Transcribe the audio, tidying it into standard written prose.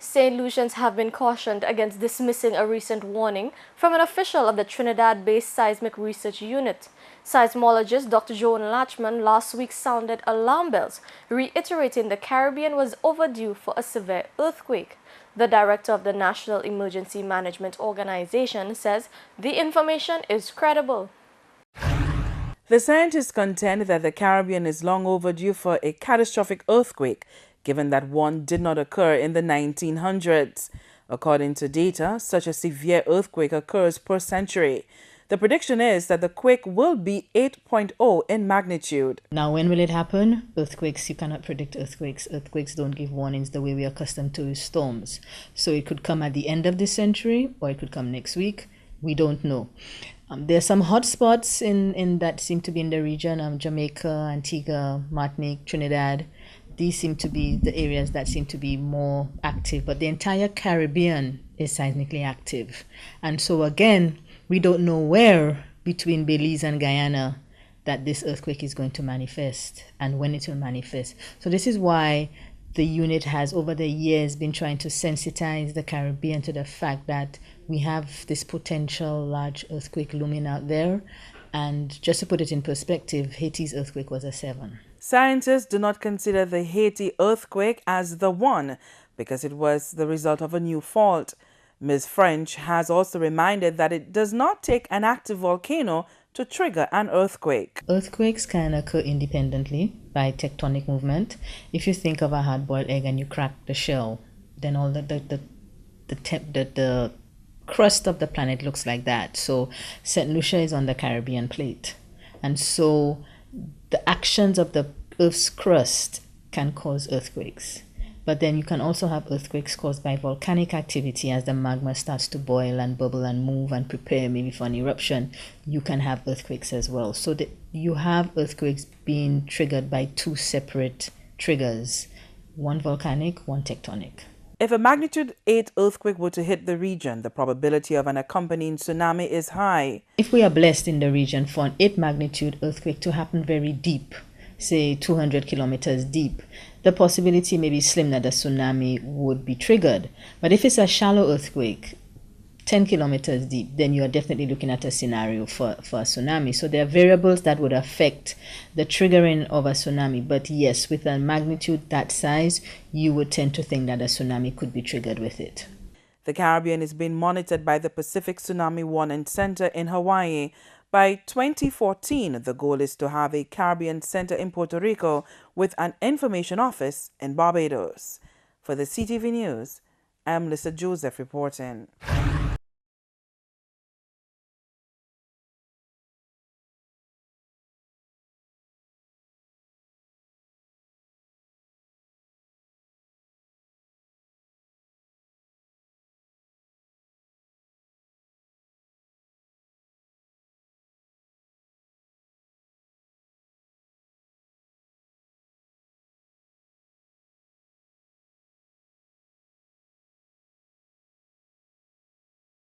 St. Lucians have been cautioned against dismissing a recent warning from an official of the Trinidad-based Seismic Research Unit. Seismologist Dr. Joan Lachman last week sounded alarm bells, reiterating the Caribbean was overdue for a severe earthquake. The director of the National Emergency Management Organization says the information is credible. The scientists contend that the Caribbean is long overdue for a catastrophic earthquake, given that one did not occur in the 1900s. According to data, such a severe earthquake occurs per century. The prediction is that the quake will be 8.0 in magnitude. Now, when will it happen? Earthquakes, you cannot predict earthquakes. Earthquakes don't give warnings the way we are accustomed to storms. So it could come at the end of this century, or it could come next week. We don't know. There are some hotspots in that seem to be in the region, Jamaica, Antigua, Martinique, Trinidad. These seem to be the areas that seem to be more active, but the entire Caribbean is seismically active. And so again, we don't know where between Belize and Guyana that this earthquake is going to manifest and when it will manifest. So this is why the unit has over the years been trying to sensitize the Caribbean to the fact that we have this potential large earthquake looming out there. And just to put it in perspective, Haiti's earthquake was a 7. Scientists do not consider the Haiti earthquake as the one because it was the result of a new fault. Ms. French has also reminded that it does not take an active volcano to trigger an earthquake. Earthquakes can occur independently by tectonic movement. If you think of a hard-boiled egg and you crack the shell, then all the crust of the planet looks like that. So St. Lucia is on the Caribbean plate. And so the actions of the Earth's crust can cause earthquakes. But then you can also have earthquakes caused by volcanic activity as the magma starts to boil and bubble and move and prepare maybe for an eruption. You can have earthquakes as well. So you have earthquakes being triggered by 2 separate triggers, one volcanic, one tectonic. If a magnitude 8 earthquake were to hit the region, the probability of an accompanying tsunami is high. If we are blessed in the region for an 8 magnitude earthquake to happen very deep, say 200 kilometers deep, the possibility may be slim that a tsunami would be triggered. But if it's a shallow earthquake, 10 kilometers deep, then you are definitely looking at a scenario for a tsunami. So there are variables that would affect the triggering of a tsunami. But yes, with a magnitude that size, you would tend to think that a tsunami could be triggered with it. The Caribbean is being monitored by the Pacific Tsunami Warning Center in Hawaii. By 2014, the goal is to have a Caribbean center in Puerto Rico with an information office in Barbados. For the CTV News, I am Lisa Joseph reporting.